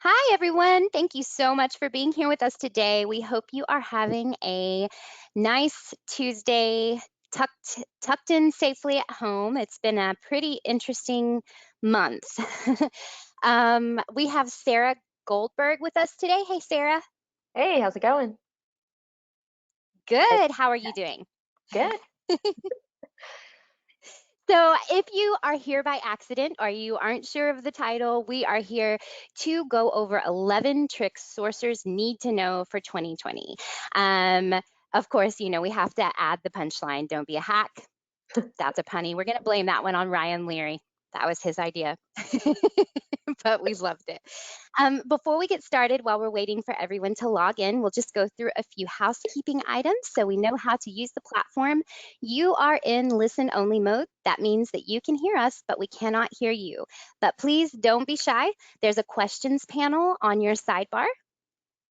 Hi, everyone. Thank you so much for being here with us today. We hope you are having a nice Tuesday tucked in safely at home. It's been a pretty interesting month. We have Sarah Goldberg with us today. Hey, Sarah. Hey, how's it going? I, Good. How are you doing? good. So, if you are here by accident or you aren't sure of the title, we are here to go over 11 tricks sourcers need to know for 2020. Of course, we have to add the punchline, don't be a hack. That's a punny. We're going to blame that one on Ryan Leary. That was his idea, but we loved it. Before we get started, while we're waiting for everyone to log in, we'll just go through a few housekeeping items so we know how to use the platform. You are in listen only mode. That means that you can hear us, but we cannot hear you. But please don't be shy. There's a questions panel on your sidebar.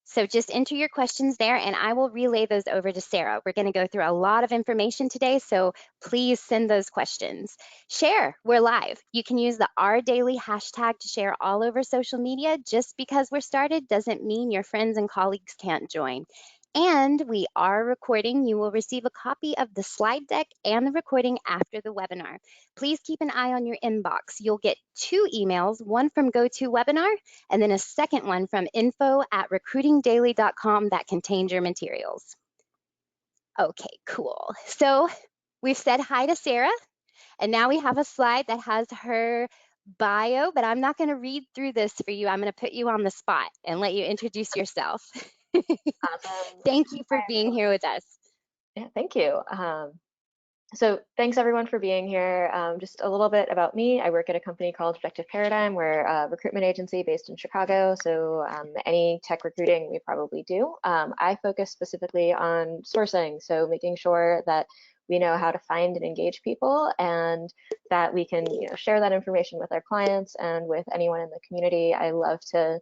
So just enter your questions there and I will relay those over to Sarah. We're going to go through a lot of information today, so please send those questions. Share, we're live. You can use the R Daily hashtag to share all over social media. Just because we're started doesn't mean your friends and colleagues can't join. And we are recording. You will receive a copy of the slide deck and the recording after the webinar. Please keep an eye on your inbox. You'll get 2 emails, one from GoToWebinar and then a second one from info@recruitingdaily.com that contains your materials. Okay, cool. So we've said hi to Sarah, and now we have a slide that has her bio, but I'm not going to read through this for you. I'm going to put you on the spot and let you introduce yourself. Awesome. Thank you for Hi, being everyone. here with us. Yeah, thank you. So thanks everyone for being here. Just a little bit about me. I work at a company called Objective Paradigm. We're a recruitment agency based in Chicago. So any tech recruiting we probably do. I focus specifically on sourcing. So making sure that we know how to find and engage people and that we can share that information with our clients and with anyone in the community. I love to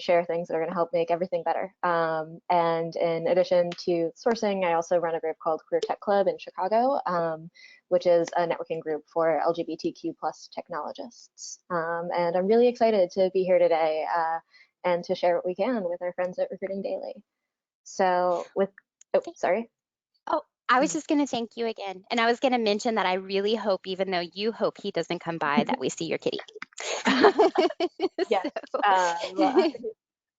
share things that are going to help make everything better. And in addition to sourcing, I also run a group called Queer Tech Club in Chicago, which is a networking group for LGBTQ plus technologists. And I'm really excited to be here today and to share what we can with our friends at Recruiting Daily. So oh, sorry. Oh, I was just going to thank you again. And I was going to mention that I really hope, even though you hope he doesn't come by, that we see your kitty. Yes. So, Um,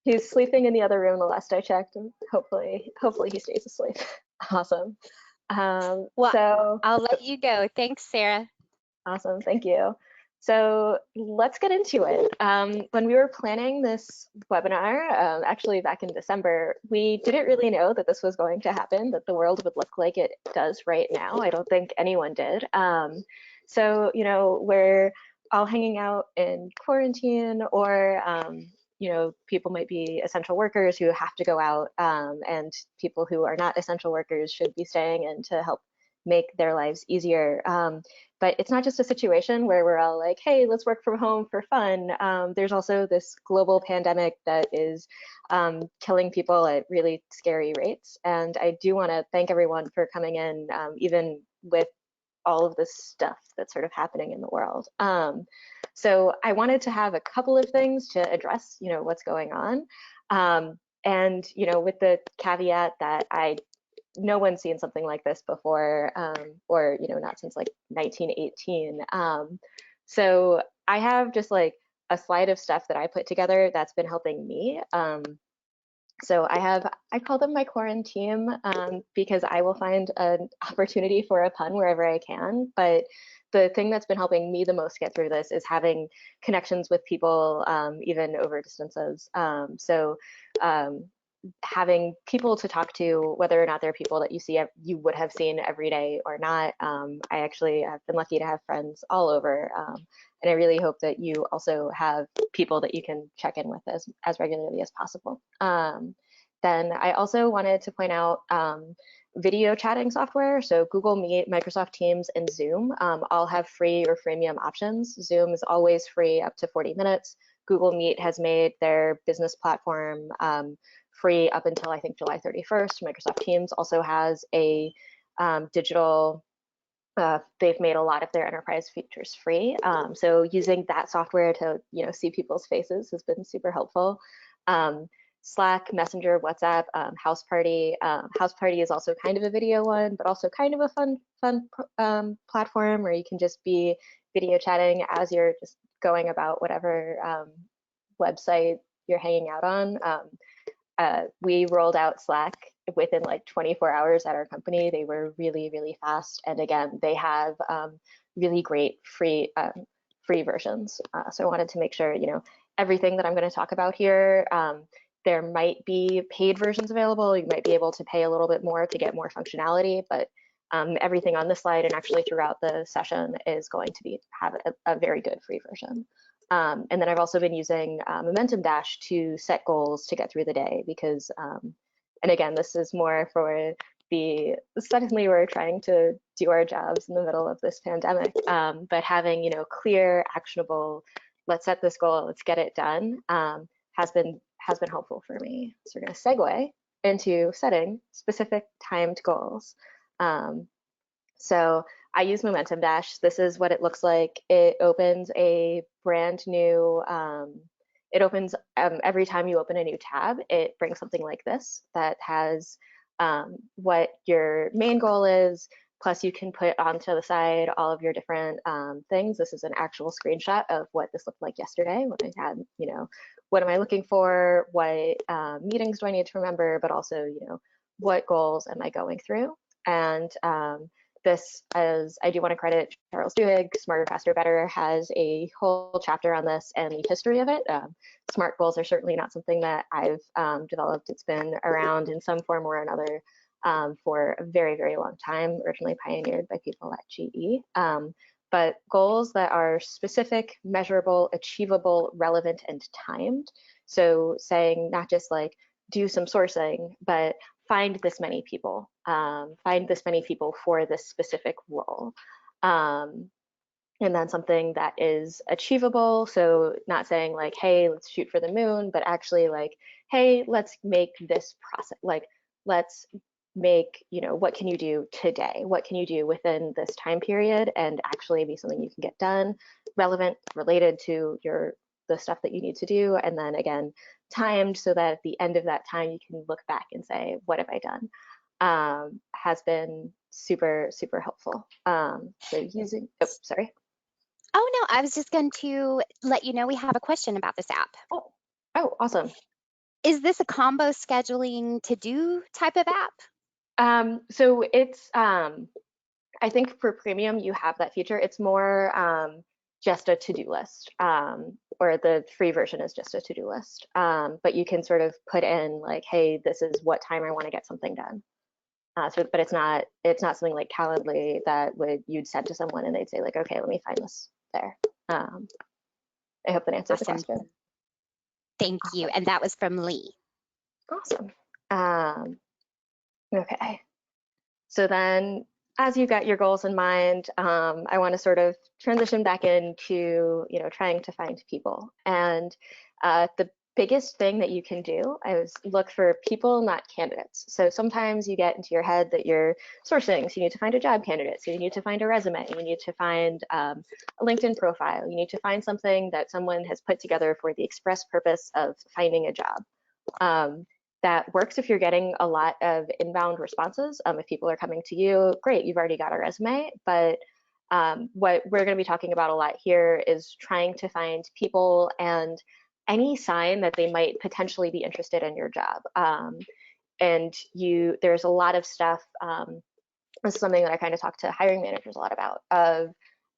he's sleeping in the other room the last I checked, and hopefully he stays asleep. Awesome. well, So I'll let you go. Thanks, Sarah. awesome, thank you. So let's get into it. When we were planning this webinar, actually back in December, we didn't really know that this was going to happen, that the world would look like it does right now. I don't think anyone did. So, we're all hanging out in quarantine or, people might be essential workers who have to go out, and people who are not essential workers should be staying in to help make their lives easier. But it's not just a situation where we're all like, hey, let's work from home for fun. There's also this global pandemic that is killing people at really scary rates. And I do want to thank everyone for coming in, even with all of this stuff that's sort of happening in the world. So I wanted to have a couple of things to address, what's going on. And, with the caveat that no one's seen something like this before, or not since like 1918. So I have just like a slide of stuff that I put together that's been helping me. So I call them my quarantine, because I will find an opportunity for a pun wherever I can. But the thing that's been helping me the most get through this is having connections with people, even over distances. So having people to talk to, whether or not they're people that you would have seen every day or not. I actually have been lucky to have friends all over, and I really hope that you also have people that you can check in with as regularly as possible. Then I also wanted to point out video chatting software. So Google Meet, Microsoft Teams, and Zoom all have free or freemium options. Zoom is always free up to 40 minutes. Google Meet has made their business platform free up until I think July 31st. Microsoft Teams also has a digital they've made a lot of their enterprise features free. So using that software to see people's faces has been super helpful. Um, Slack, Messenger, WhatsApp, House Party. House Party is also kind of a video one, but also kind of a fun platform where you can just be video chatting as you're just going about whatever website you're hanging out on. We rolled out Slack within like 24 hours at our company. They were really, really fast. And again, they have really great free versions. So I wanted to make sure, everything that I'm going to talk about here, there might be paid versions available. You might be able to pay a little bit more to get more functionality, but everything on this slide and actually throughout the session is going to have a very good free version. And then I've also been using Momentum Dash to set goals to get through the day because, and again, this is more for suddenly we're trying to do our jobs in the middle of this pandemic, but having, clear, actionable, let's set this goal, let's get it done, has been helpful for me. So we're going to segue into setting specific timed goals. So I use Momentum Dash. This is what it looks like. It opens a brand new, it opens every time you open a new tab, it brings something like this that has what your main goal is, plus you can put onto the side all of your different things. This is an actual screenshot of what this looked like yesterday when I had, what am I looking for? What meetings do I need to remember? But also, what goals am I going through? And this, as I do want to credit Charles Duhigg, Smarter, Faster, Better has a whole chapter on this and the history of it. SMART goals are certainly not something that I've developed. It's been around in some form or another for a very, very long time, originally pioneered by people at GE. But goals that are specific, measurable, achievable, relevant, and timed. So saying not just like do some sourcing, but find this many people, find this many people for this specific role. And then something that is achievable. So not saying like, hey, let's shoot for the moon, but actually like, hey, let's make this process, like, let's make, what can you do today? What can you do within this time period and actually be something you can get done, relevant, related to the stuff that you need to do. And then again, timed so that at the end of that time, you can look back and say, what have I done? Has been super, super helpful. So using, oh, sorry. Oh, no, I was just going to let you know we have a question about this app. Oh, awesome. Is this a combo scheduling to-do type of app? So it's, I think for premium, you have that feature. It's more just a to-do list, or the free version is just a to-do list. But you can sort of put in like, hey, this is what time I want to get something done. But it's not something like Calendly that you'd send to someone and they'd say like, okay, let me find this there. I hope that answers the Awesome. question. Thank you. And that was from Lee. Awesome. Okay. So then as you've got your goals in mind, I want to sort of transition back into, trying to find people. And the biggest thing that you can do is look for people, not candidates. So sometimes you get into your head that you're sourcing, so you need to find a job candidate, so you need to find a resume, you need to find a LinkedIn profile, you need to find something that someone has put together for the express purpose of finding a job. That works if you're getting a lot of inbound responses. If people are coming to you, great, you've already got a resume. But what we're going to be talking about a lot here is trying to find people and any sign that they might potentially be interested in your job. And there's a lot of stuff. This is something that I kind of talk to hiring managers a lot about.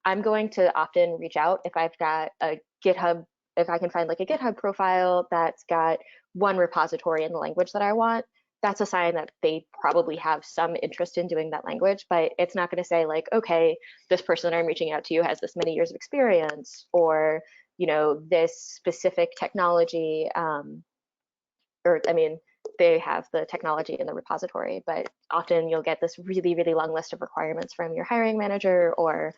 I'm going to often reach out if I've got a GitHub, if I can find like a GitHub profile that's got one repository in the language that I want. That's a sign that they probably have some interest in doing that language, but it's not going to say like, okay, this person that I'm reaching out to has this many years of experience, or this specific technology, or I mean, they have the technology in the repository, but often you'll get this really, really long list of requirements from your hiring manager or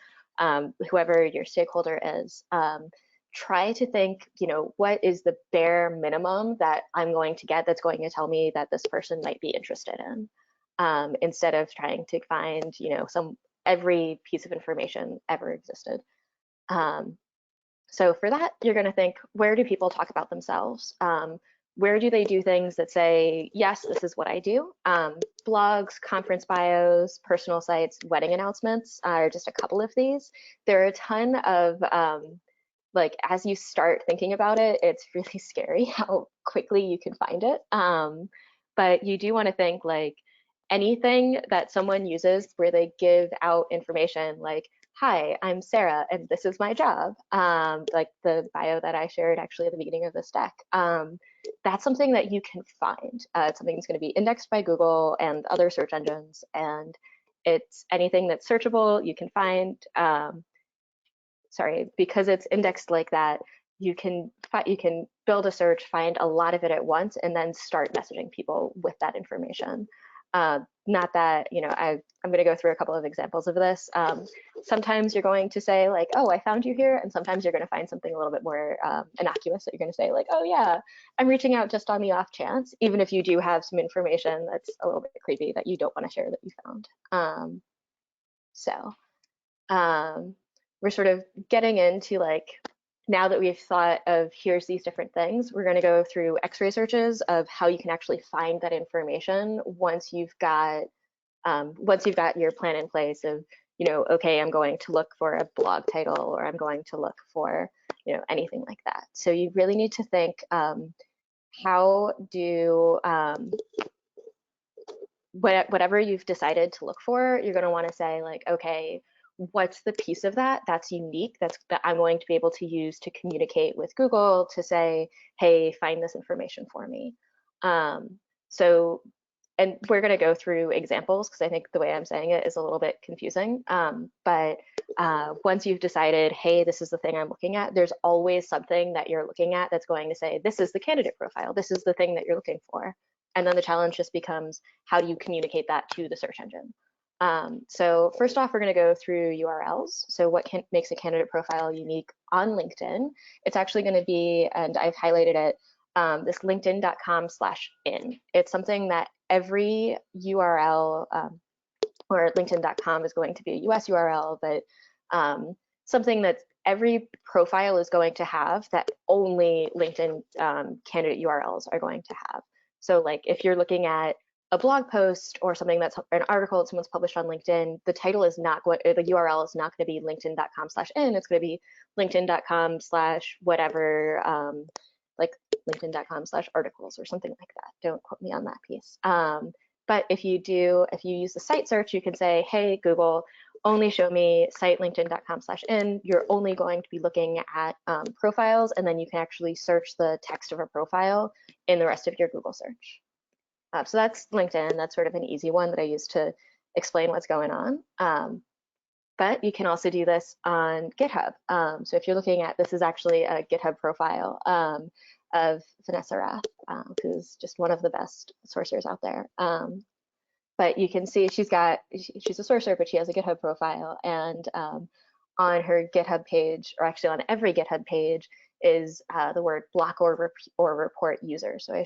whoever your stakeholder is. Try to think, what is the bare minimum that I'm going to get that's going to tell me that this person might be interested in, instead of trying to find, every piece of information ever existed. So for that, you're going to think, where do people talk about themselves? Where do they do things that say, yes, this is what I do? Blogs, conference bios, personal sites, wedding announcements are just a couple of these. There are a ton of, like, as you start thinking about it, it's really scary how quickly you can find it. But you do want to think like anything that someone uses where they give out information like, hi, I'm Sarah, and this is my job. Like the bio that I shared actually at the beginning of this deck. That's something that you can find. It's something that's going to be indexed by Google and other search engines, and it's anything that's searchable, you can find. Sorry, because it's indexed like that, you can build a search, find a lot of it at once, and then start messaging people with that information. Not that, I'm going to go through a couple of examples of this. Sometimes you're going to say like, oh, I found you here. And sometimes you're going to find something a little bit more innocuous that you're going to say like, oh yeah, I'm reaching out just on the off chance, even if you do have some information that's a little bit creepy that you don't want to share that you found. So we're sort of getting into like, now that we've thought of here's these different things, we're going to go through X-ray searches of how you can actually find that information once you've got your plan in place of, okay, I'm going to look for a blog title, or I'm going to look for, anything like that. So you really need to think, how do whatever you've decided to look for, you're going to want to say like, okay, what's the piece of that that's unique, that I'm going to be able to use to communicate with Google to say, hey, find this information for me. So, and we're going to go through examples because I think the way I'm saying it is a little bit confusing. But once you've decided, hey, this is the thing I'm looking at, there's always something that you're looking at that's going to say, this is the candidate profile, this is the thing that you're looking for. And then the challenge just becomes, how do you communicate that to the search engine? So first off, we're going to go through URLs. So what makes a candidate profile unique on LinkedIn? It's actually going to be, and I've highlighted it, this linkedin.com/in. It's something that every URL, or linkedin.com is going to be a US URL, but something that every profile is going to have that only LinkedIn candidate URLs are going to have. So like if you're looking at a blog post or something that's an article that someone's published on LinkedIn, the title is not going, the URL is not going to be linkedin.com/in. It's going to be linkedin.com/whatever, like linkedin.com/articles or something like that. Don't quote me on that piece. But if you use the site search, you can say, hey, Google, only show me site linkedin.com/in. You're only going to be looking at profiles, and then you can actually search the text of a profile in the rest of your Google search. So that's LinkedIn. That's sort of an easy one that I use to explain what's going on. But you can also do this on GitHub. So if you're looking at, this is actually a GitHub profile of Vanessa Rath, who's just one of the best sourcers out there. But you can see she's a sourcer, but she has a GitHub profile. And on her GitHub page, or actually on every GitHub page, is the word block or report user. So I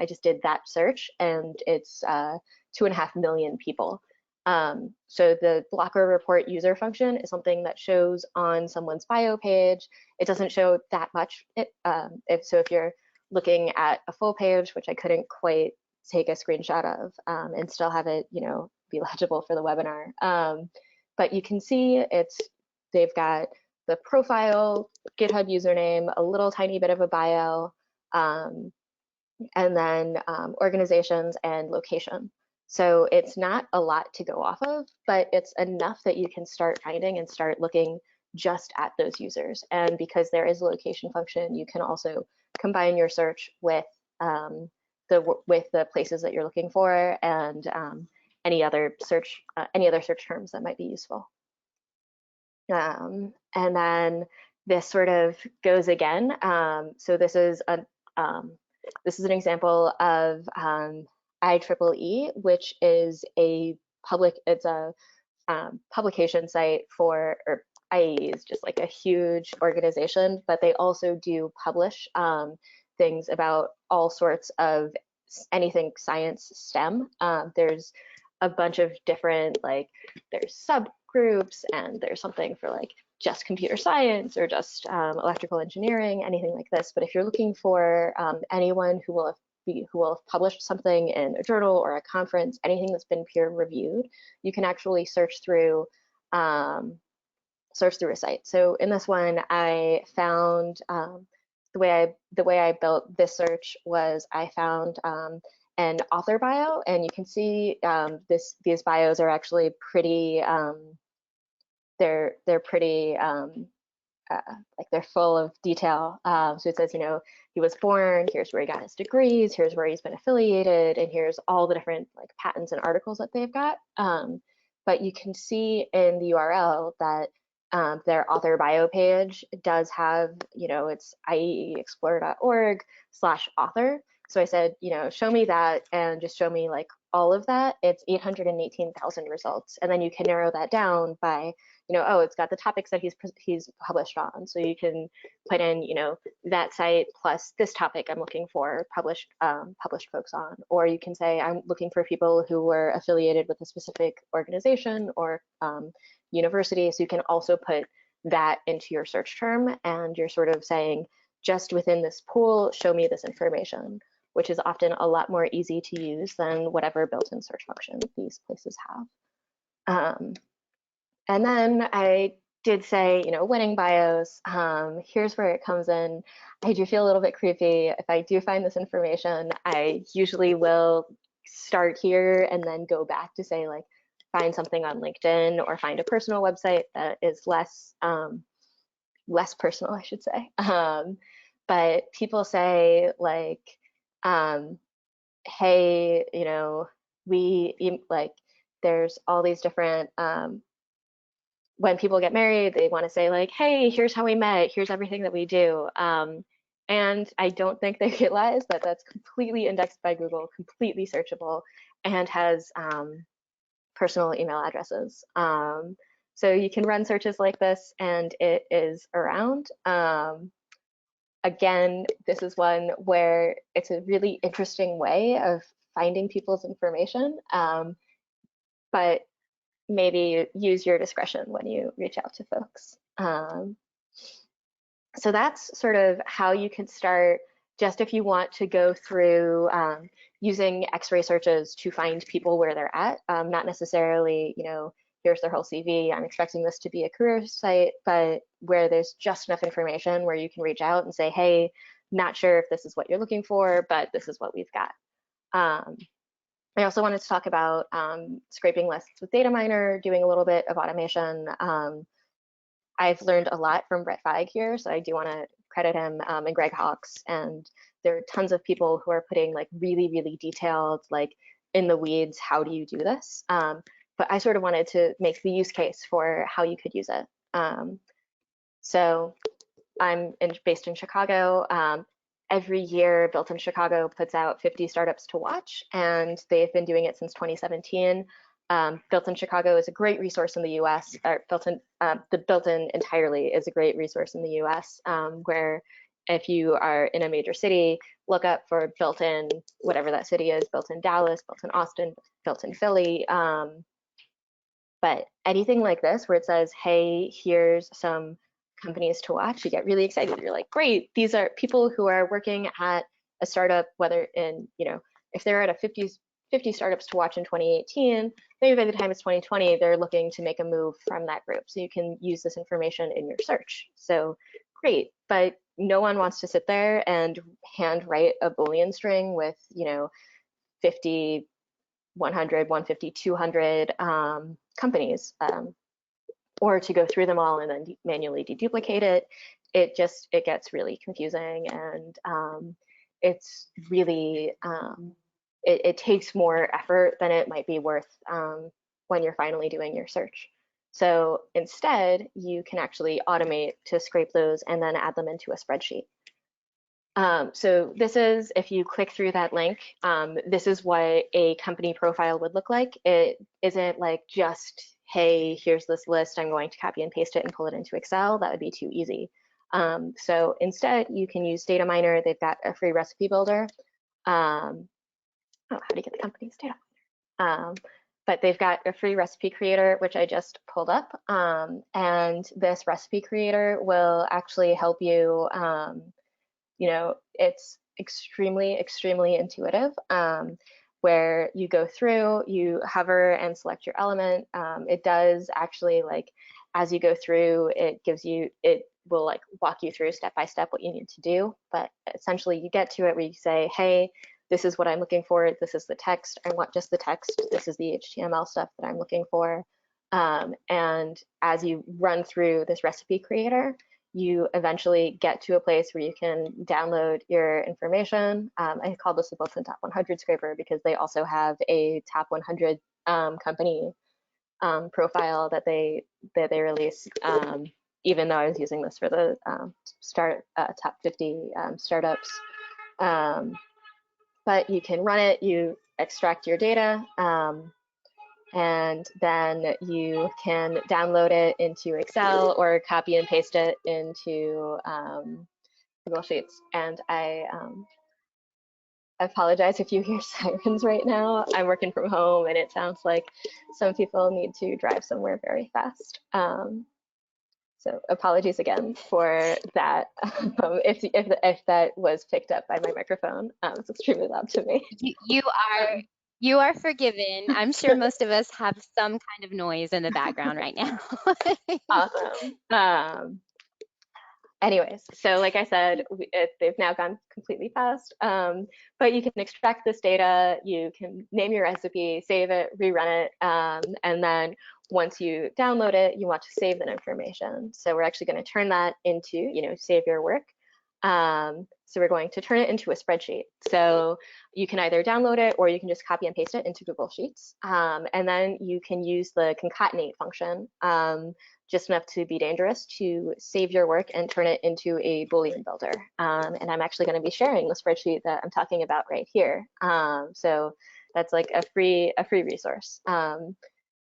just did that search, and it's 2.5 million people. So the block or report user function is something that shows on someone's bio page. It doesn't show that much. If you're looking at a full page, which I couldn't quite take a screenshot of and still have it, be legible for the webinar. But you can see they've got the profile, GitHub username, a little tiny bit of a bio, and then organizations and location. So it's not a lot to go off of, but it's enough that you can start finding and start looking just at those users. And because there is a location function, you can also combine your search with the places that you're looking for, and any other search terms that might be useful. And then this sort of goes again. So this is an example of IEEE, which is it's a publication site for, or IEEE is just like a huge organization, but they also do publish things about all sorts of anything science STEM. There's a bunch of different, like there's subgroups and there's something for like just computer science or just electrical engineering, anything like this. But if you're looking for anyone who will have published something in a journal or a conference, anything that's been peer reviewed, you can actually search through a site. So in this one, I found the way I built this search was I found an author bio, and you can see these bios are actually pretty they're pretty like they're full of detail. So it says, he was born, here's where he got his degrees, here's where he's been affiliated, and here's all the different like patents and articles that they've got. But you can see in the URL that their author bio page does have, it's ieexplore.org/author. So I said, show me that and just show me like all of that. It's 818,000 results. And then you can narrow that down by, oh, it's got the topics that he's published on. So you can put in, that site plus this topic I'm looking for published folks on. Or you can say I'm looking for people who were affiliated with a specific organization or university. So you can also put that into your search term, and you're sort of saying, just within this pool, show me this information, which is often a lot more easy to use than whatever built-in search function these places have. And then I did say, winning bios, here's where it comes in. I do feel a little bit creepy. If I do find this information, I usually will start here and then go back to say, like, find something on LinkedIn or find a personal website that is less personal, I should say. But people say, like, hey, we like, there's all these different when people get married, they want to say like, hey, here's how we met, here's everything that we do. And I don't think they realize that that's completely indexed by Google, completely searchable, and has personal email addresses. So you can run searches like this and it is around. Again, this is one where it's a really interesting way of finding people's information, but maybe use your discretion when you reach out to folks. So that's sort of how you can start, just if you want to go through using X-ray searches to find people where they're at, not necessarily, here's their whole CV. I'm expecting this to be a career site, but where there's just enough information where you can reach out and say, hey, not sure if this is what you're looking for, but this is what we've got. I also wanted to talk about scraping lists with data miner, doing a little bit of automation. I've learned a lot from Brett Feig here, so I do want to credit him and Greg Hawkes. And there are tons of people who are putting like really, really detailed, like in the weeds, how do you do this? But I sort of wanted to make the use case for how you could use it. So I'm based in Chicago. Every year, Built in Chicago puts out 50 startups to watch, and they've been doing it since 2017. Built in Chicago is a great resource in the US, or the Built-in entirely is a great resource in the US, where if you are in a major city, look up for Built-in, whatever that city is, Built-in Dallas, Built-in Austin, Built-in Philly. But anything like this where it says, hey, here's some companies to watch, you get really excited. You're like, great, these are people who are working at a startup, whether in, if they're at a 50 startups to watch in 2018, maybe by the time it's 2020, they're looking to make a move from that group. So you can use this information in your search. So great, but no one wants to sit there and hand write a Boolean string with, 50, 100, 150, 200 companies, or to go through them all and then manually deduplicate it. It gets really confusing, and it's really, it takes more effort than it might be worth when you're finally doing your search. So instead, you can actually automate to scrape those and then add them into a spreadsheet. So this is, if you click through that link, this is what a company profile would look like. It isn't like just, hey, here's this list, I'm going to copy and paste it and pull it into Excel. That would be too easy. So instead, you can use Data Miner. They've got a free recipe builder. How do you get the company's data? but they've got a free recipe creator, which I just pulled up. And this recipe creator will actually help you, it's extremely intuitive, where you go through, you hover and select your element. It does actually, like, as you go through, it will like walk you through step by step what you need to do. But essentially you get to it where you say, hey, this is what I'm looking for. This is the text. I want just the text. This is the HTML stuff that I'm looking for. And as you run through this recipe creator, you eventually get to a place where you can download your information. I call this the Built-in Top 100 scraper because they also have a Top 100 company profile that they release. Even though I was using this for the top 50 startups. But you can run it, you extract your data, and then you can download it into Excel or copy and paste it into Google Sheets. And I apologize if you hear sirens right now. I'm working from home and it sounds like some people need to drive somewhere very fast. So apologies again for that. If that was picked up by my microphone, it's extremely loud to me. You are Um, you are forgiven. I'm sure most of us have some kind of noise in the background right now. awesome. Anyways, so like I said, they've now gone completely fast, but you can extract this data, you can name your recipe, save it, rerun it, and then once you download it, you want to save that information. So we're actually going to turn that into, save your work. So we're going to turn it into a spreadsheet. So you can either download it or you can just copy and paste it into Google Sheets. And then you can use the concatenate function, just enough to be dangerous, to save your work and turn it into a Boolean builder. And I'm actually going to be sharing the spreadsheet that I'm talking about right here. So that's like a free resource.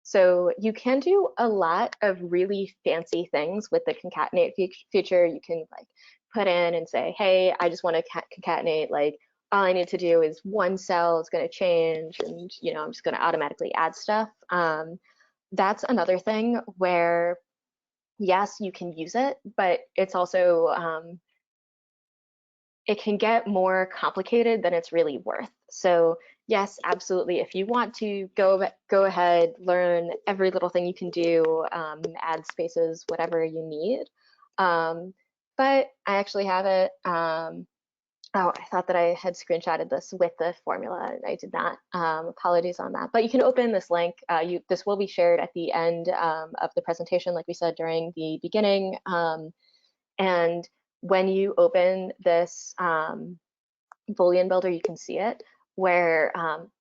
So you can do a lot of really fancy things with the concatenate feature. You can like put in and say, hey, I just want to concatenate, like all I need to do is one cell is going to change, and I'm just going to automatically add stuff. That's another thing where, yes, you can use it, but it's also it can get more complicated than it's really worth. So yes, absolutely. If you want to go ahead, learn every little thing you can do, add spaces, whatever you need. But I actually have it. Oh, I thought that I had screenshotted this with the formula. I did not. Apologies on that. But you can open this link. This will be shared at the end of the presentation, like we said during the beginning. And when you open this Boolean builder, you can see it where,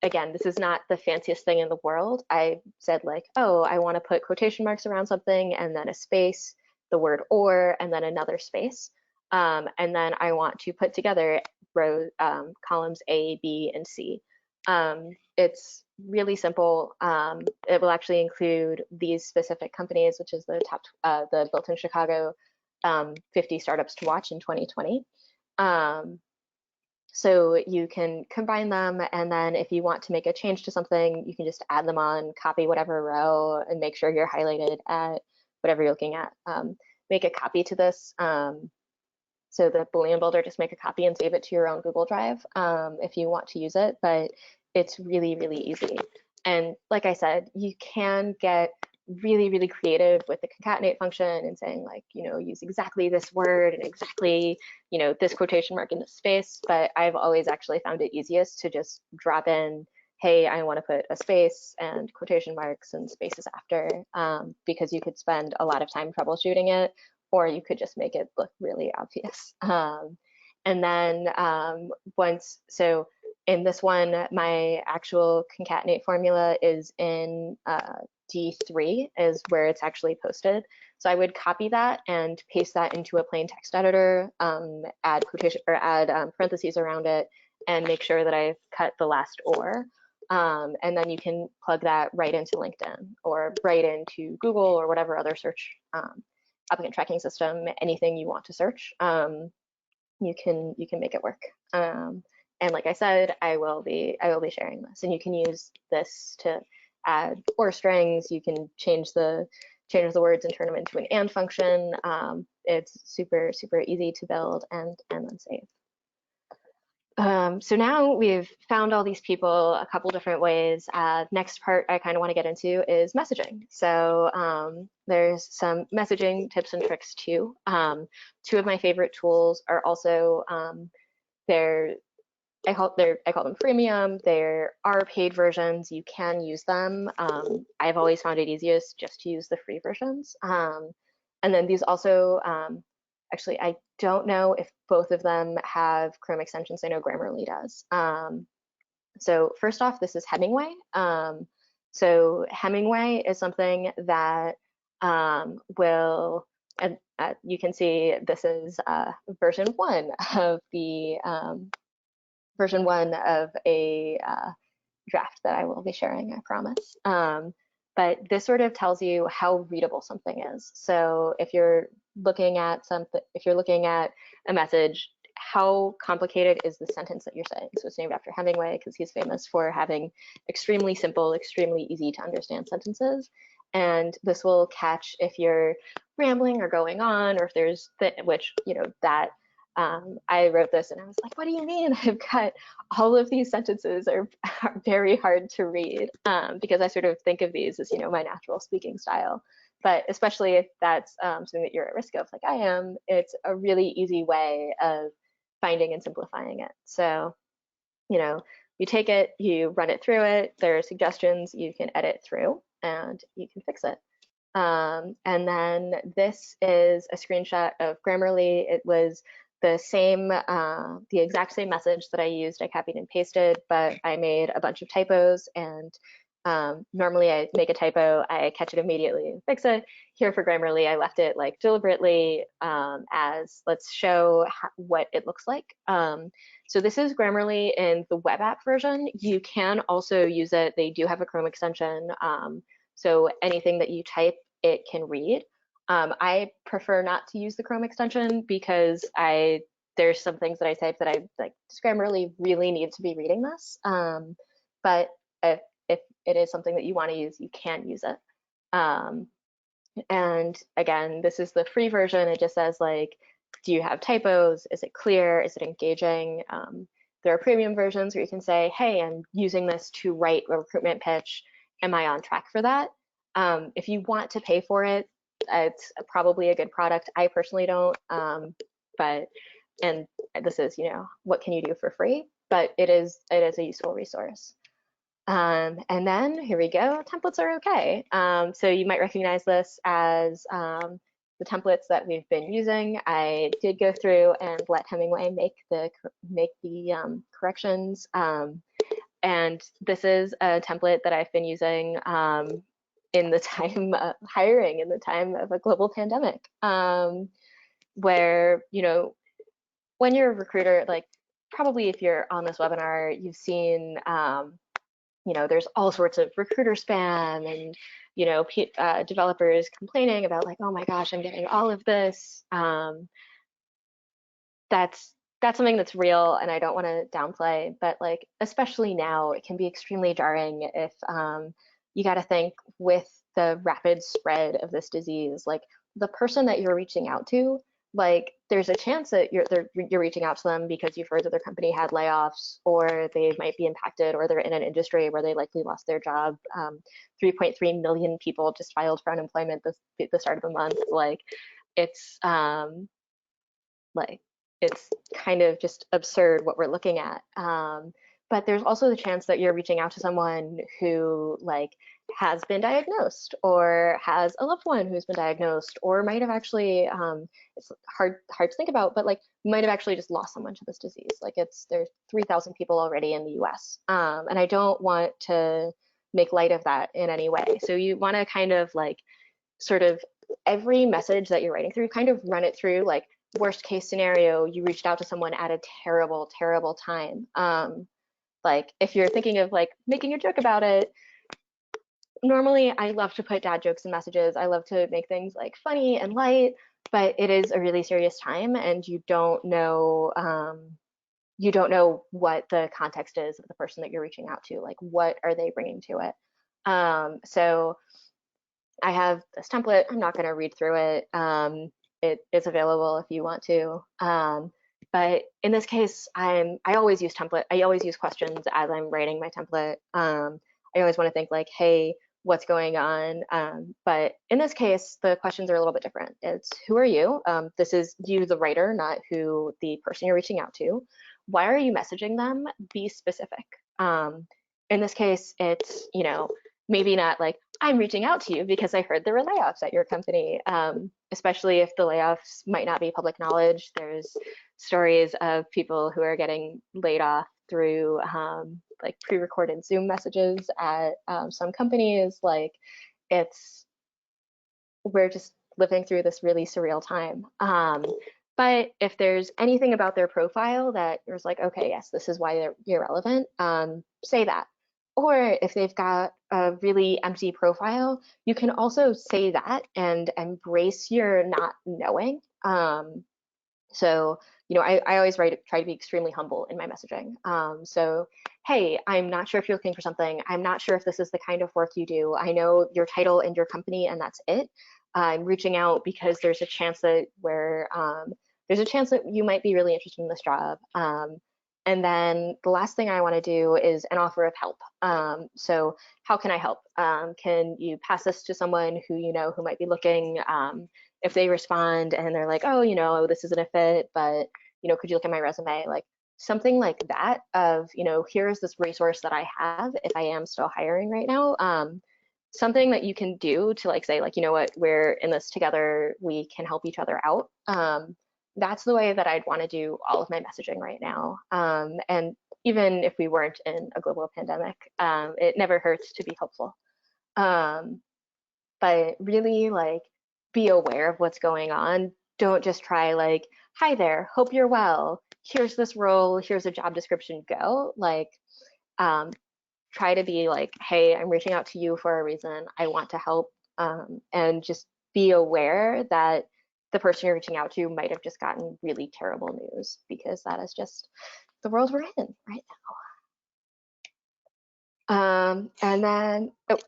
again, this is not the fanciest thing in the world. I said like, oh, I want to put quotation marks around something and then a space, the word or, and then another space. And then I want to put together columns A, B, and C. It's really simple. It will actually include these specific companies, which is the Built-in Chicago 50 startups to watch in 2020. So you can combine them, and then if you want to make a change to something, you can just add them on, copy whatever row, and make sure you're highlighted at whatever you're looking at. Make a copy to this. So the Boolean builder, just make a copy and save it to your own Google Drive if you want to use it, but it's really easy. And like I said, you can get really creative with the concatenate function and saying like, use exactly this word and exactly, this quotation mark in this space. But I've always actually found it easiest to just drop in, hey, I want to put a space and quotation marks and spaces after, because you could spend a lot of time troubleshooting it, or you could just make it look really obvious. And then so in this one, my actual concatenate formula is in D3 is where it's actually posted. So I would copy that and paste that into a plain text editor, add quotation or add parentheses around it, and make sure that I've cut the last or. And then you can plug that right into LinkedIn or right into Google or whatever other search applicant tracking system, anything you want to search. You can make it work. And like I said, I will be sharing this, and you can use this to add or strings. You can change the words and turn them into an and function. It's super, super easy to build and then save. So now we've found all these people a couple different ways. Next part I kind of want to get into is messaging. So there's some messaging tips and tricks too. Two of my favorite tools are also I call them freemium. There are paid versions. You can use them. I've always found it easiest just to use the free versions. And then these also, actually, I don't know if both of them have Chrome extensions. I know Grammarly does. So first off, this is Hemingway. So Hemingway is something that will, and you can see this is version one of the version one of a draft that I will be sharing, I promise. But this sort of tells you how readable something is. So if you're looking at something, if you're looking at a message, how complicated is the sentence that you're saying? So it's named after Hemingway because he's famous for having extremely simple, extremely easy to understand sentences. And this will catch if you're rambling or going on, or if there's, which, you know, that I wrote this and I was like, what do you mean? I've got all of these sentences are very hard to read because I sort of think of these as, you know, my natural speaking style. But especially if that's something that you're at risk of, like I am, it's a really easy way of finding and simplifying it. So, you know, you take it, you run it through it, there are suggestions you can edit through and you can fix it. And then this is a screenshot of Grammarly. It was the same, the exact same message that I used. I copied and pasted, but I made a bunch of typos. And normally I make a typo, I catch it immediately and fix it. Here for Grammarly, I left it like deliberately as let's show what it looks like. So this is Grammarly in the web app version. You can also use it. They do have a Chrome extension. So anything that you type, it can read. I prefer not to use the Chrome extension because there's some things that I type that I like. Does Grammarly really need to be reading this? But if it is something that you want to use, you can use it. And again, this is the free version. It just says like, do you have typos? Is it clear? Is it engaging? There are premium versions where you can say, hey, I'm using this to write a recruitment pitch. Am I on track for that? If you want to pay for it, it's probably a good product. I personally don't, but, and this is, you know, what can you do for free? But it is a useful resource. And then here we go, templates are okay. So you might recognize this as the templates that we've been using. I did go through and let Hemingway make the corrections. And this is a template that I've been using in the time hiring in the time of a global pandemic, where, you know, when you're a recruiter, like probably if you're on this webinar, you've seen, you know, there's all sorts of recruiter spam and, you know, developers complaining about like, oh my gosh, I'm getting all of this. That's something that's real and I don't want to downplay, but like, especially now, it can be extremely jarring if you got to think with the rapid spread of this disease, like the person that you're reaching out to, like there's a chance that you're reaching out to them because you've heard that their company had layoffs or they might be impacted or they're in an industry where they likely lost their job. 3.3 million people just filed for unemployment the start of the month. Like it's it's kind of just absurd what we're looking at. But there's also the chance that you're reaching out to someone who like has been diagnosed or has a loved one who's been diagnosed or might have actually, it's hard to think about, but like might have actually just lost someone to this disease. Like there's 3,000 people already in the US. And I don't want to make light of that in any way. So you want to kind of like sort of every message that you're writing through, kind of run it through like worst case scenario, you reached out to someone at a terrible, terrible time. Like if you're thinking of like making a joke about it, normally I love to put dad jokes in messages. I love to make things like funny and light, but it is a really serious time and you don't know what the context is of the person that you're reaching out to. Like what are they bringing to it? So I have this template. I'm not going to read through it. It is available if you want to. But in this case, I always use template. I always use questions as I'm writing my template. I always want to think like, hey, what's going on? But in this case, the questions are a little bit different. It's who are you? This is you, the writer, not who the person you're reaching out to. Why are you messaging them? Be specific. In this case, it's, maybe not like, I'm reaching out to you because I heard there were layoffs at your company, especially if the layoffs might not be public knowledge. There's stories of people who are getting laid off through like pre-recorded Zoom messages at some companies. Like we're just living through this really surreal time. But if there's anything about their profile that you're like, okay, yes, this is why you're relevant, say that. Or if they've got a really empty profile, you can also say that and embrace your not knowing. So, I always try to be extremely humble in my messaging. So, hey, I'm not sure if you're looking for something. I'm not sure if this is the kind of work you do. I know your title and your company, and that's it. I'm reaching out because there's a chance that you might be really interested in this job. And then the last thing I want to do is an offer of help. So how can I help? Can you pass this to someone who might be looking? If they respond and they're like, oh, this isn't a fit, but, could you look at my resume? Like something like that of, here's this resource that I have if I am still hiring right now. Something that you can do to like say like, you know what, we're in this together, we can help each other out. That's the way that I'd want to do all of my messaging right now. And even if we weren't in a global pandemic, it never hurts to be helpful. But really like be aware of what's going on. Don't just try like, hi there, hope you're well. Here's this role, here's a job description, go. Like, try to be like, hey, I'm reaching out to you for a reason. I want to help. And just be aware that the person you're reaching out to might have just gotten really terrible news because that is just the world we're in right now. And then, oh,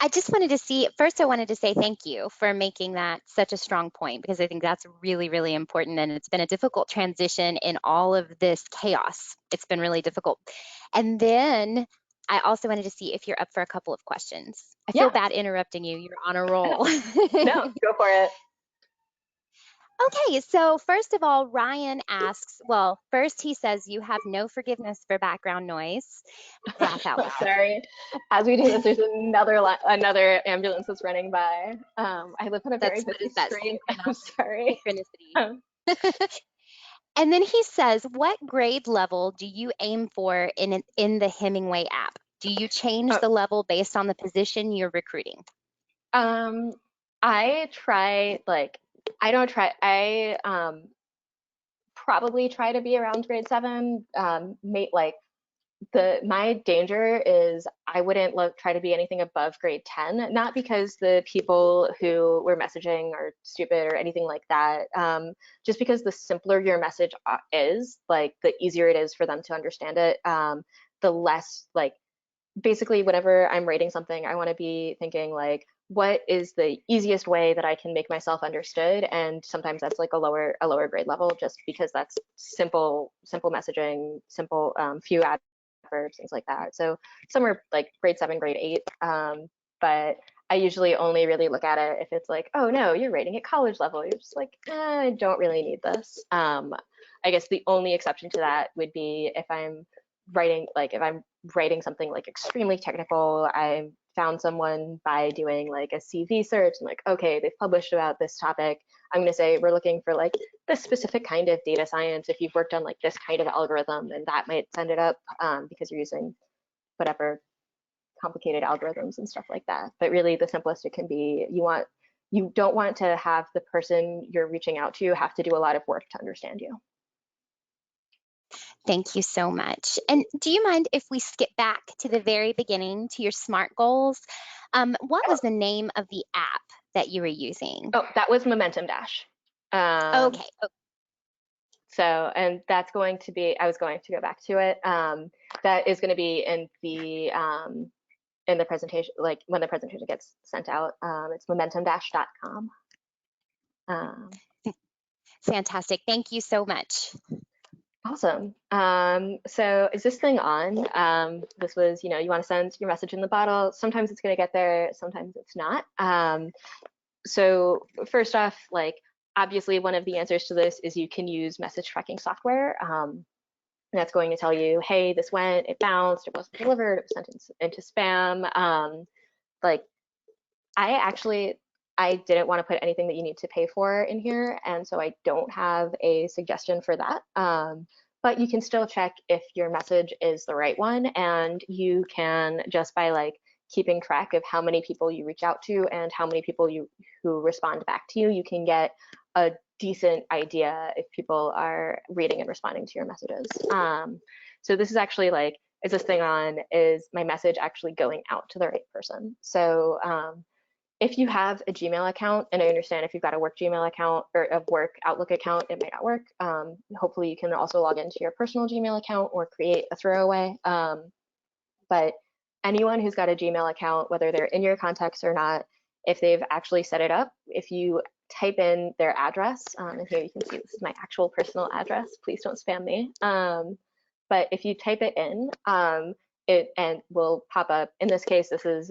I just wanted to see, first, I wanted to say thank you for making that such a strong point because I think that's really, really important. And it's been a difficult transition in all of this chaos. It's been really difficult. And then I also wanted to see if you're up for a couple of questions. I feel yeah, bad interrupting you. You're on a roll. no, go for it. Okay, so first of all, Ryan asks, well, first he says you have no forgiveness for background noise. Laugh out loud. Sorry. As we do this, there's another ambulance that's running by. I live on a very What busy is that? street. I'm sorry. Synchronicity. Um, And then he says, what grade level do you aim for in the Hemingway app? Do you change oh, the level based on the position you're recruiting? um, I try like I don't try. I probably try to be around grade 7. Like my danger is I wouldn't try to be anything above grade 10, not because the people who were messaging are stupid or anything like that. Just because the simpler your message is, like the easier it is for them to understand it. The less like basically whenever I'm writing something, I want to be thinking like, what is the easiest way that I can make myself understood? And sometimes that's like a lower grade level, just because that's simple messaging, simple few adverbs, things like that. So somewhere like grade 7, grade 8. But I usually only really look at it if it's like, oh no, you're rating at college level. You're just like, I don't really need this. I guess the only exception to that would be if I'm writing something like extremely technical. I found someone by doing like a CV search and like, okay, they've published about this topic. I'm going to say we're looking for like this specific kind of data science. If you've worked on like this kind of algorithm, then that might send it up because you're using whatever complicated algorithms and stuff like that. But really, the simplest it can be. You don't want to have the person you're reaching out to have to do a lot of work to understand you. Thank you so much. And do you mind if we skip back to the very beginning to your SMART goals? What was the name of the app that you were using? Oh, that was Momentum Dash. Um, Okay. So, and that's going to be, I was going to go back to it. That is going to be in the in the presentation, like when the presentation gets sent out. It's momentum-.com. Fantastic. Thank you so much. Awesome. So is this thing on? This was, you want to send your message in the bottle. Sometimes it's going to get there, sometimes it's not. So first off, like obviously one of the answers to this is you can use message tracking software. That's going to tell you, hey, this went, it bounced, it wasn't delivered, it was sent into spam. Like I didn't want to put anything that you need to pay for in here, and so I don't have a suggestion for that. But you can still check if your message is the right one, and you can just by like keeping track of how many people you reach out to and how many people who respond back to you, you can get a decent idea if people are reading and responding to your messages. So this is actually like, is this thing on? Is my message actually going out to the right person? So if you have a Gmail account, and I understand if you've got a work Gmail account or a work Outlook account, it might not work. Hopefully you can also log into your personal Gmail account or create a throwaway. But anyone who's got a Gmail account, whether they're in your contacts or not, if they've actually set it up, if you type in their address, and here you can see this is my actual personal address, please don't spam me. But if you type it in, it will pop up. In this case, this is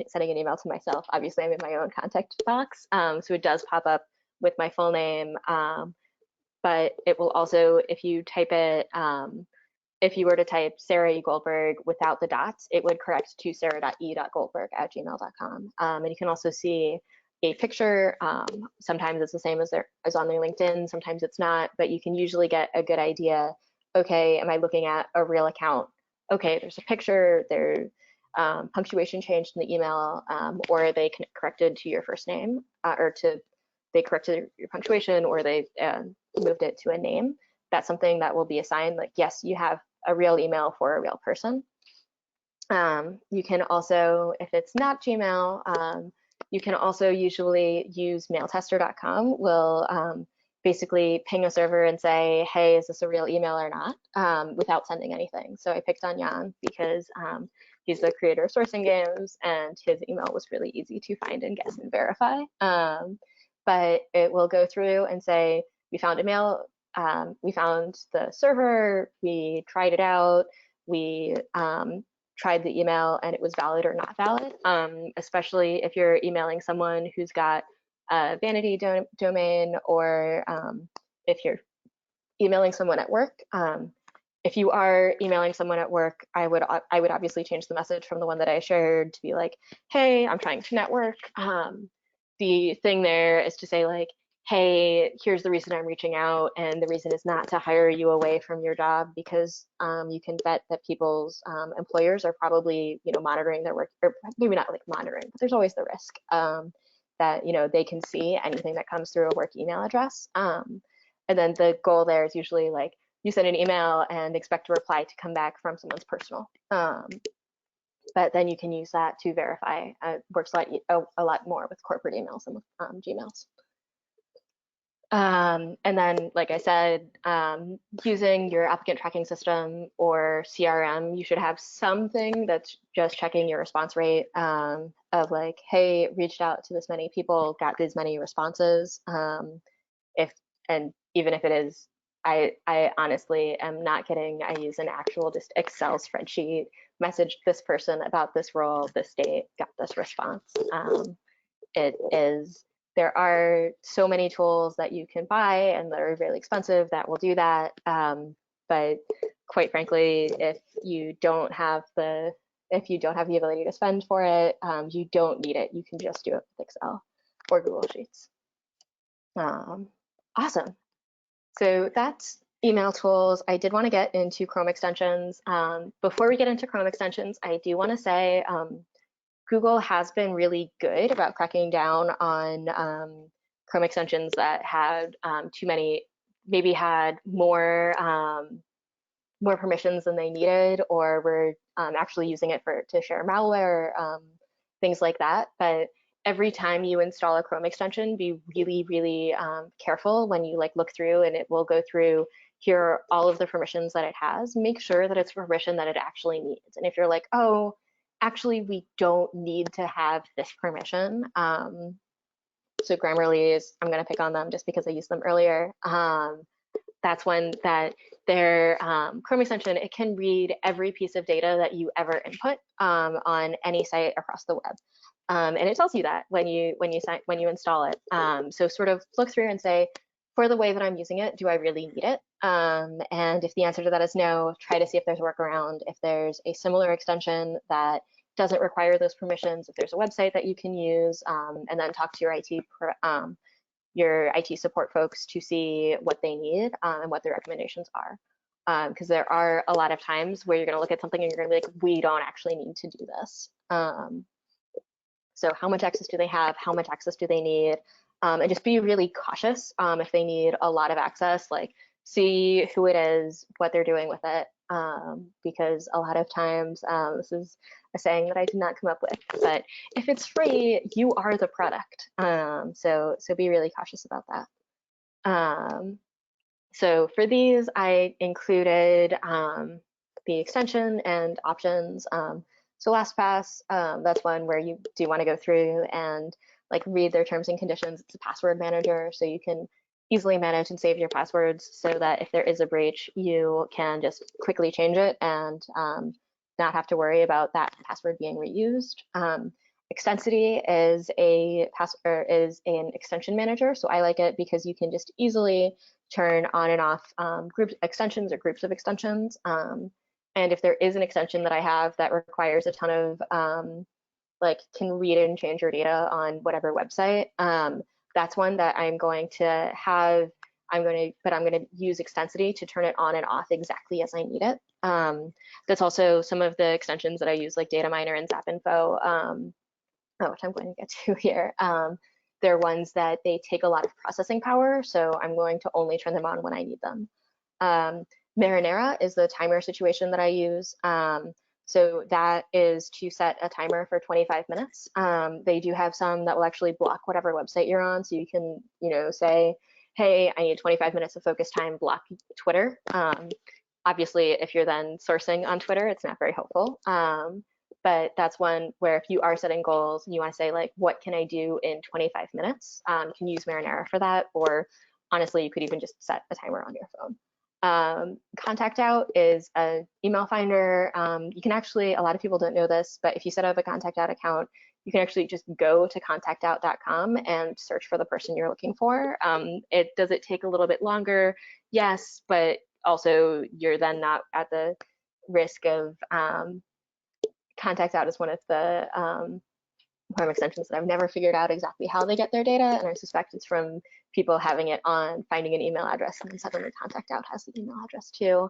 sending an email to myself. Obviously, I'm in my own contact box, so it does pop up with my full name. But it will also, if you type it, if you were to type Sarah E. Goldberg without the dots, it would correct to sarah.e.goldberg@gmail.com. And you can also see a picture. Sometimes it's the same as on their LinkedIn, sometimes it's not, but you can usually get a good idea. Okay, am I looking at a real account? Okay, there's a picture, there's punctuation changed in the email, or they corrected to your first name, they corrected your punctuation, or they moved it to a name. That's something that will be assigned, like, yes, you have a real email for a real person. You can also, if it's not Gmail, you can also usually use mailtester.com. Will basically ping a server and say, hey, is this a real email or not, without sending anything. So I picked on Jan because he's the creator of Sourcing Games, and his email was really easy to find and guess and verify. But it will go through and say, we found a mail, we found the server, we tried it out, we tried the email and it was valid or not valid, especially if you're emailing someone who's got a vanity domain, or if you're emailing someone at work. If you are emailing someone at work, I would obviously change the message from the one that I shared to be like, hey, I'm trying to network. The thing there is to say like, hey, here's the reason I'm reaching out, and the reason is not to hire you away from your job, because you can bet that people's employers are probably, monitoring their work, or maybe not like monitoring, but there's always the risk that, they can see anything that comes through a work email address. And then the goal there is usually like, you send an email and expect a reply to come back from someone's personal. But then you can use that to verify. Works a lot more with corporate emails and with Gmails. And then, like I said, using your applicant tracking system or CRM, you should have something that's just checking your response rate, of like, hey, reached out to this many people, got these many responses. And even if it is, I honestly am not kidding. I use an actual just Excel spreadsheet, messaged this person about this role, this date, got this response. There are so many tools that you can buy and that are really expensive that will do that. But quite frankly, if you don't have the ability to spend for it, you don't need it. You can just do it with Excel or Google Sheets. Awesome. So that's email tools. I did want to get into Chrome extensions. Before we get into Chrome extensions, I do want to say Google has been really good about cracking down on Chrome extensions that had too many, maybe had more permissions than they needed, or were actually using it to share malware, things like that. But every time you install a Chrome extension, be really, really careful when you look through, and it will go through, here are all of the permissions that it has. Make sure that it's permission that it actually needs. And if you're like, oh, actually, we don't need to have this permission. So Grammarly's, I'm going to pick on them just because I used them earlier. That's one that their Chrome extension, it can read every piece of data that you ever input on any site across the web. And it tells you that when you install it. So sort of look through and say, for the way that I'm using it, do I really need it? And if the answer to that is no, try to see if there's a workaround. If there's a similar extension that doesn't require those permissions, if there's a website that you can use, and then talk to your IT support folks to see what they need and what their recommendations are. Because there are a lot of times where you're going to look at something and you're going to be like, we don't actually need to do this. So how much access do they have? How much access do they need? And just be really cautious if they need a lot of access, like see who it is, what they're doing with it. Because a lot of times, this is a saying that I did not come up with, but if it's free, you are the product. So be really cautious about that. So for these, I included the extension and options. So LastPass, that's one where you do want to go through and like read their terms and conditions. It's a password manager, so you can easily manage and save your passwords so that if there is a breach, you can just quickly change it and not have to worry about that password being reused. Extensity is an extension manager, so I like it because you can just easily turn on and off group extensions or groups of extensions. And if there is an extension that I have that requires a ton of like can read and change your data on whatever website, that's one that I'm going to have. I'm going to use Extensity to turn it on and off exactly as I need it. That's also some of the extensions that I use, like Data Miner and ZapInfo, which I'm going to get to here. They're ones that they take a lot of processing power, so I'm going to only turn them on when I need them. Marinera is the timer situation that I use. So that is to set a timer for 25 minutes. They do have some that will actually block whatever website you're on, so you can, say, hey, I need 25 minutes of focus time, block Twitter. Obviously, if you're then sourcing on Twitter, it's not very helpful. But that's one where if you are setting goals and you want to say, like, what can I do in 25 minutes? You can use Marinera for that, or honestly, you could even just set a timer on your phone. Contact Out is an email finder. You can actually, a lot of people don't know this, but if you set up a Contact Out account, you can actually just go to contactout.com and search for the person you're looking for. Does it take a little bit longer? Yes, but also you're then not at the risk of Contact Out is one of the Chrome extensions that I've never figured out exactly how they get their data, and I suspect it's from people having it on, finding an email address, and then suddenly Contact Out has the email address too.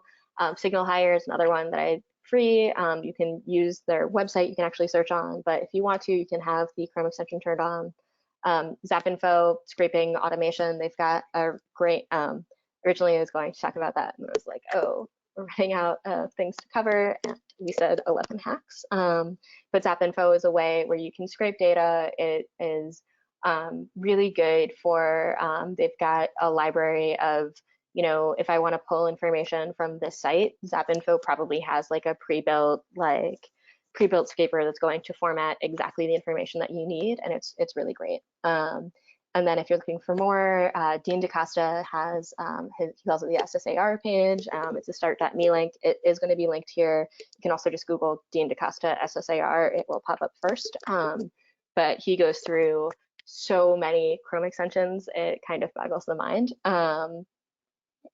Signal Hire is another one that I free. You can use their website, you can actually search on, but if you want to, you can have the Chrome extension turned on. ZapInfo, scraping automation, they've got a great, originally I was going to talk about that, and I was like, oh, we're running out of things to cover, and we said 11 hacks. But ZapInfo is a way where you can scrape data. It is really good for, they've got a library of, if I want to pull information from this site, ZapInfo probably has like a pre-built scraper that's going to format exactly the information that you need, and it's really great. And then if you're looking for more, Dean DaCosta has, he calls it the SSAR page. It's a start.me link. It is going to be linked here. You can also just Google Dean DaCosta SSAR. It will pop up first. But he goes through so many Chrome extensions, it kind of boggles the mind.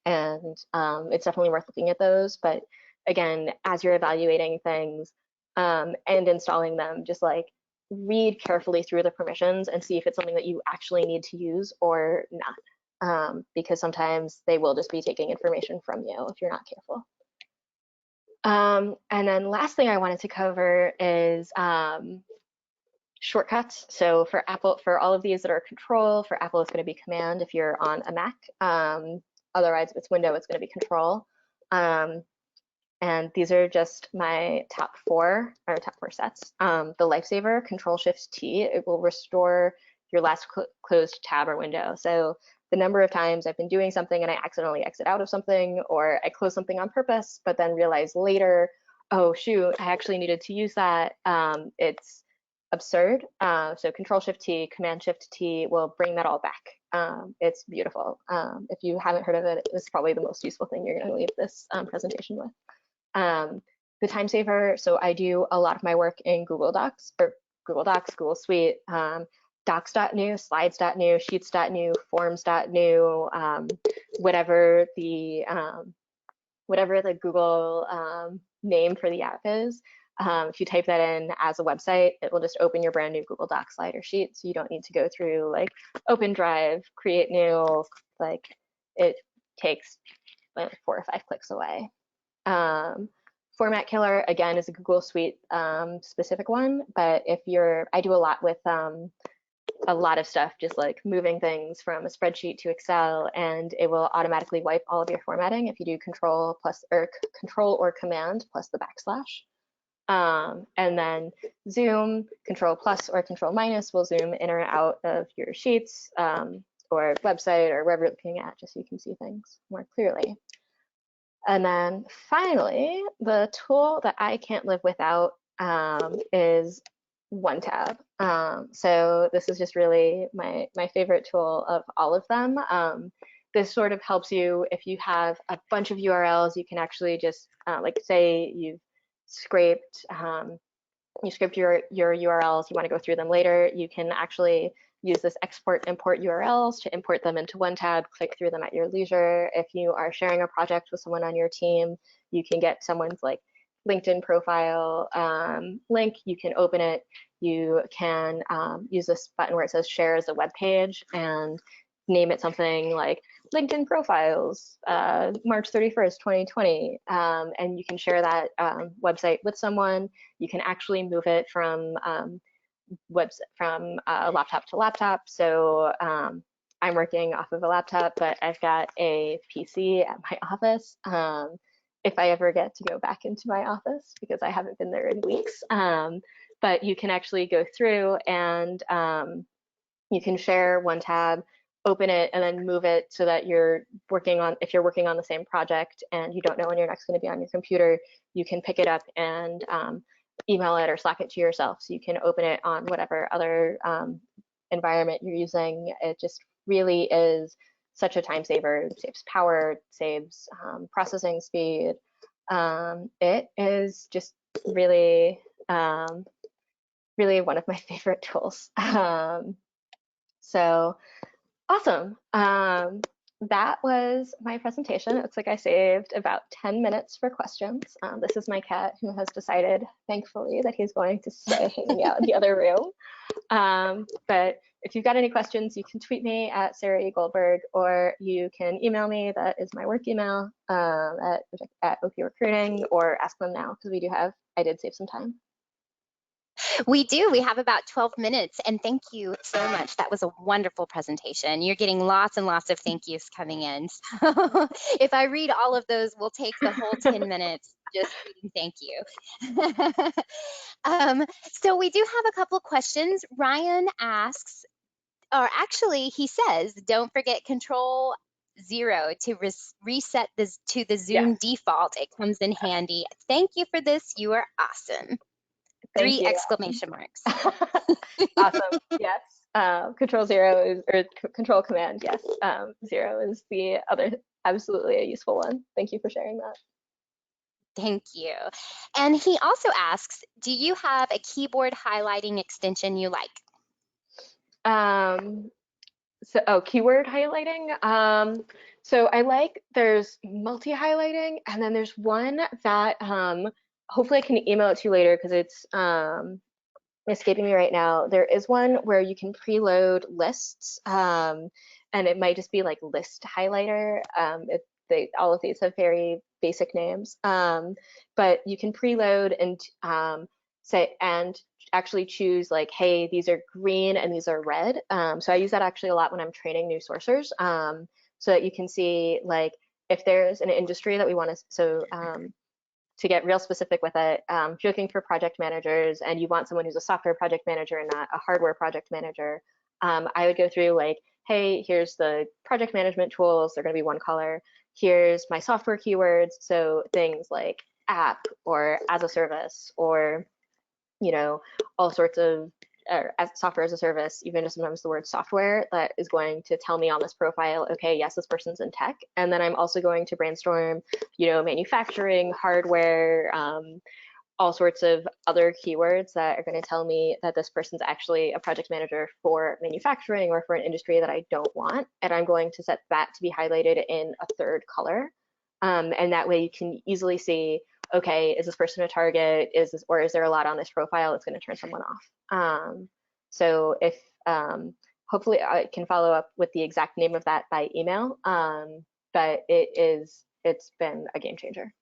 It's definitely worth looking at those. But again, as you're evaluating things and installing them, just like read carefully through the permissions and see if it's something that you actually need to use or not, because sometimes they will just be taking information from you if you're not careful. And then last thing I wanted to cover is shortcuts. So for Apple, for all of these that are Control, for Apple it's going to be Command if you're on a Mac. Otherwise, if it's Windows, it's going to be Control. And these are just my top four sets. The Lifesaver, Control-Shift-T, it will restore your last closed tab or window. So the number of times I've been doing something and I accidentally exit out of something, or I close something on purpose, but then realize later, oh shoot, I actually needed to use that. It's absurd. So Control Shift T, Command Shift T will bring that all back. It's beautiful. If you haven't heard of it, it's probably the most useful thing you're going to leave this presentation with. The time saver, so I do a lot of my work in Google Docs, or Google Docs, Google Suite, docs.new, slides.new, sheets.new, forms.new, whatever the Google name for the app is. If you type that in as a website, it will just open your brand new Google Docs slide or sheet. So you don't need to go through like open drive, create new, like it takes like 4 or 5 clicks away. Format Killer, again, is a Google Suite specific one, but if I do a lot with a lot of stuff, just like moving things from a spreadsheet to Excel, and it will automatically wipe all of your formatting if you do Control or Command plus the backslash. And then Zoom, Control plus or Control minus will zoom in or out of your sheets or website or wherever you're looking at, just so you can see things more clearly. And then finally, the tool that I can't live without is OneTab. So this is just really my favorite tool of all of them. This sort of helps you if you have a bunch of URLs, you can actually just like say you've scraped your URLs, you want to go through them later, you can actually use this export import URLs to import them into OneTab, click through them at your leisure. If you are sharing a project with someone on your team, you can get someone's like LinkedIn profile link, you can open it, you can use this button where it says share as a web page and name it something like LinkedIn profiles, March 31st, 2020, and you can share that website with someone. You can actually move it from laptop to laptop. So I'm working off of a laptop, but I've got a PC at my office. If I ever get to go back into my office, because I haven't been there in weeks. But you can actually go through and you can share one tab, open it, and then move it so that if you're working on the same project and you don't know when you're next going to be on your computer, you can pick it up and email it or Slack it to yourself. So you can open it on whatever other environment you're using. It just really is such a time saver. It saves power, saves processing speed. It is just really, really one of my favorite tools. So awesome. That was my presentation. It looks like I saved about 10 minutes for questions. This is my cat who has decided, thankfully, that he's going to stay hanging out in the other room. But if you've got any questions, you can tweet me at Sarah E. Goldberg, or you can email me. That is my work email at OP Recruiting, or ask them now because I did save some time. We do. We have about 12 minutes, and thank you so much. That was a wonderful presentation. You're getting lots and lots of thank yous coming in. So if I read all of those, we'll take the whole 10 minutes just reading thank you. So we do have a couple of questions. Ryan asks, or actually he says, don't forget Control 0 to reset this to the Zoom default. It comes in handy. Thank you for this. You are awesome. Thank 3 you. exclamation marks. Awesome. Yes. Control 0 is, or Control Command. Yes. 0 is the other, absolutely a useful one. Thank you for sharing that. Thank you. And he also asks, do you have a keyboard highlighting extension you like? Keyword highlighting. So there's multi-highlighting, and then there's one that hopefully I can email it to you later because it's escaping me right now. There is one where you can preload lists, and it might just be like list highlighter. All of these have very basic names, but you can preload and actually choose like, hey, these are green and these are red. So I use that actually a lot when I'm training new sourcers, so that you can see like if there's an industry that we want to get real specific with it, if you're looking for project managers and you want someone who's a software project manager and not a hardware project manager, I would go through like, hey, here's the project management tools. They're going to be one color. Here's my software keywords. So things like app or as a service or, all sorts of as software as a service, even just sometimes the word software that is going to tell me on this profile, okay, yes, this person's in tech. And then I'm also going to brainstorm, manufacturing, hardware, all sorts of other keywords that are going to tell me that this person's actually a project manager for manufacturing or for an industry that I don't want. And I'm going to set that to be highlighted in a third color. And that way you can easily see, okay, is this person a target? Or is there a lot on this profile that's going to turn someone off? So if hopefully I can follow up with the exact name of that by email. But it's been a game changer.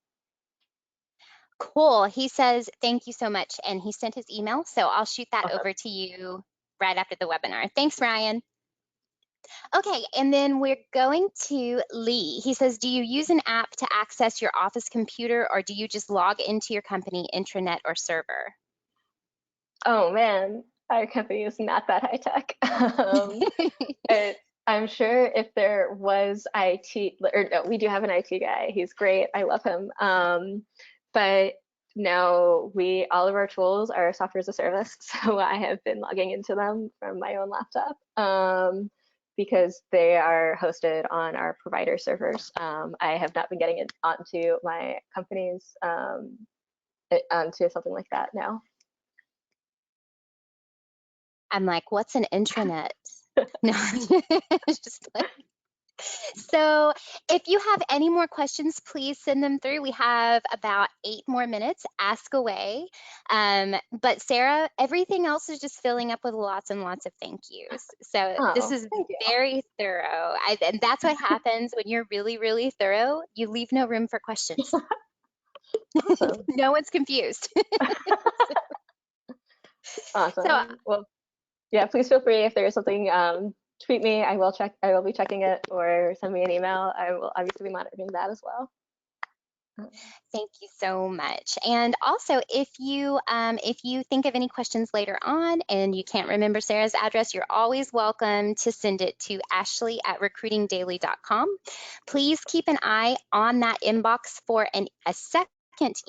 Cool. He says, thank you so much. And he sent his email. So I'll shoot that Awesome. over to you right after the webinar. Thanks, Ryan. Okay, and then we're going to Lee. He says, do you use an app to access your office computer, or do you just log into your company intranet or server? Oh man, our company is not that high tech. I'm sure if there was IT, or no, we do have an IT guy. He's great. I love him. But no, all of our tools are software as a service. So I have been logging into them from my own laptop because they are hosted on our provider servers. I have not been getting it onto my company's, onto something like that now. I'm like, what's an intranet? No, just like. So if you have any more questions, please send them through. We have about 8 more minutes. Ask away. But Sarah, everything else is just filling up with lots and lots of thank yous. So this Oh, is thank you. very thorough. And that's what happens when you're really, really thorough. You leave no room for questions. Awesome. No one's confused. So Awesome. Well, yeah, please feel free if there is something, tweet me. I will be checking it, or send me an email. I will obviously be monitoring that as well. thank you so much. And also, if you think of any questions later on and you can't remember Sarah's address, you're always welcome to send it to ashley@recruitingdaily.com. Please keep an eye on that inbox for a second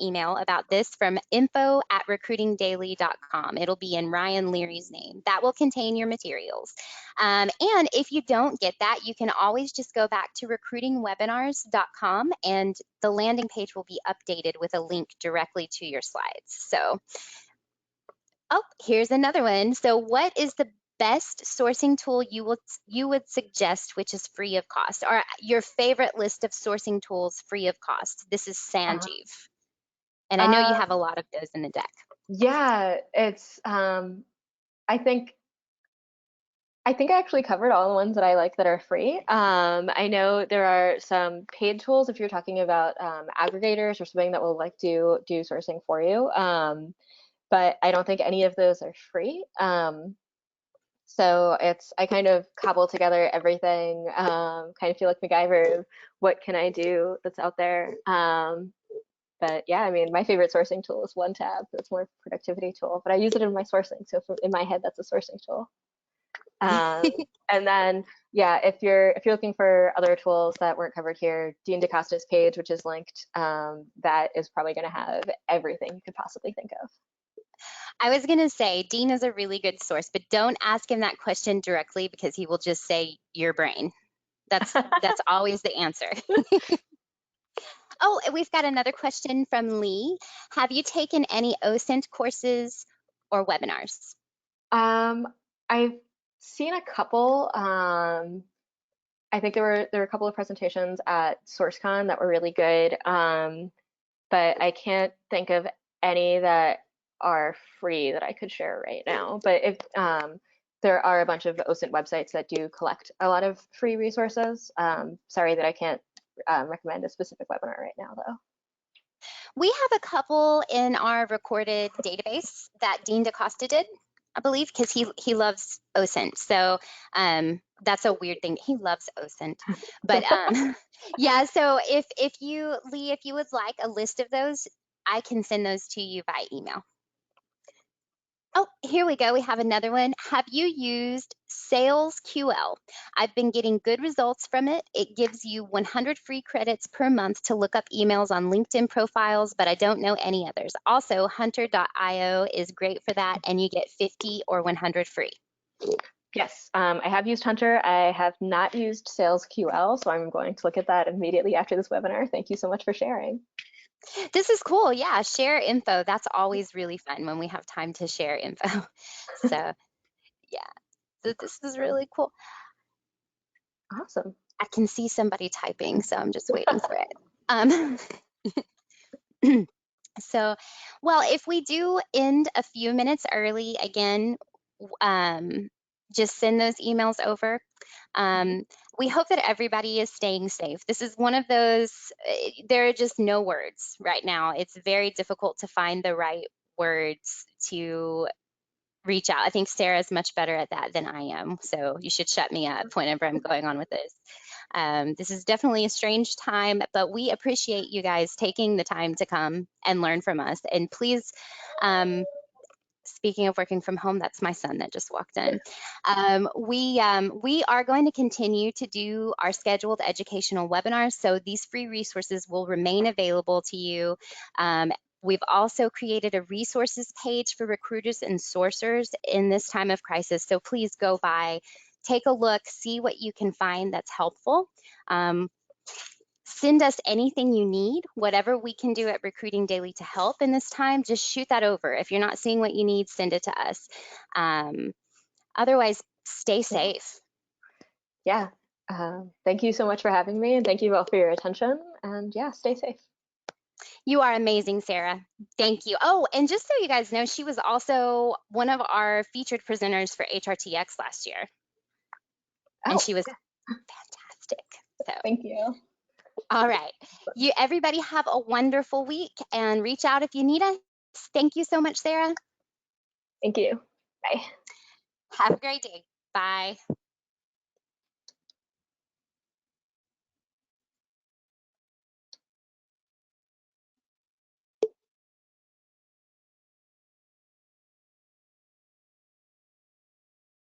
email about this from info@recruitingdaily.com. It'll be in Ryan Leary's name. That will contain your materials. And if you don't get that, you can always just go back to recruitingwebinars.com and the landing page will be updated with a link directly to your slides. So, oh, here's another one. So what is the best sourcing tool you would suggest which is free of cost, or your favorite list of sourcing tools free of cost? This is Uh, Sanjeev. And I know you um, have a lot of those in the deck. yeah, it's I think I actually covered all the ones that I like that are free. I know there are some paid tools if you're talking about aggregators or something that will like do sourcing for you. But I don't think any of those are free. So I kind of cobble together everything, kind of feel like MacGyver. What can I do that's out there? But yeah, I mean, my favorite sourcing tool is OneTab. It's more productivity tool, but I use it in my sourcing. So in my head, that's a sourcing tool. Um, and then, yeah, if you're looking for other tools that weren't covered here, Dean DaCosta's page, which is linked, that is probably going to have everything you could possibly think of. I was going to say Dean is a really good source, but don't ask him that question directly because he will just say your brain. That's always the answer. Oh, we've got another question from Lee. Have you taken any OSINT courses or webinars? I've seen a couple. I think there were a couple of presentations at SourceCon that were really good, but I can't think of any that are free that I could share right now. But if there are a bunch of OSINT websites that do collect a lot of free resources. Sorry that I can't recommend a specific webinar right now, though. We have a couple in our recorded database that Dean DaCosta did, I believe, because he loves OSINT. So that's a weird thing. He loves OSINT. But yeah, so if you, Lee, if you would like a list of those, I can send those to you by email. Oh, here we go. We have another one. Have you used Sales QL? I've been getting good results from it. It gives you 100 free credits per month to look up emails on LinkedIn profiles, but I don't know any others. Also, hunter.io is great for that, and you get 50 or 100 free. Yes, I have used Hunter. I have not used Sales QL, so I'm going to look at that immediately after this webinar. Thank you so much for sharing. This is cool. Yeah, share info. That's always really fun when we have time to share info. So, yeah, so this is really cool. Awesome. I can see somebody typing, so I'm just waiting for it. So, well, if we do end a few minutes early, again, just send those emails over. We hope that everybody is staying safe. This is one of those, there are just no words right now. It's very difficult to find the right words to reach out. I think Sarah's much better at that than I am. So you should shut me up whenever I'm going on with this. This is definitely a strange time, but we appreciate you guys taking the time to come and learn from us. And please, speaking of working from home, that's my son that just walked in. We are going to continue to do our scheduled educational webinars, so these free resources will remain available to you. We've also created a resources page for recruiters and sourcers in this time of crisis, so please go by, take a look, see what you can find that's helpful. Send us anything you need, whatever we can do at Recruiting Daily to help in this time, just shoot that over. If you're not seeing what you need, send it to us. Otherwise, stay safe. Yeah. Thank you so much for having me, and thank you all for your attention. And yeah, stay safe. You are amazing, Sarah. Thank you. Oh, and just so you guys know, she was also one of our featured presenters for HRTX last year, and Oh, she was fantastic. So, thank you. all right. Everybody have a wonderful week and reach out if you need us. Thank you so much, Sarah. Thank you. Bye. Have a great day. Bye.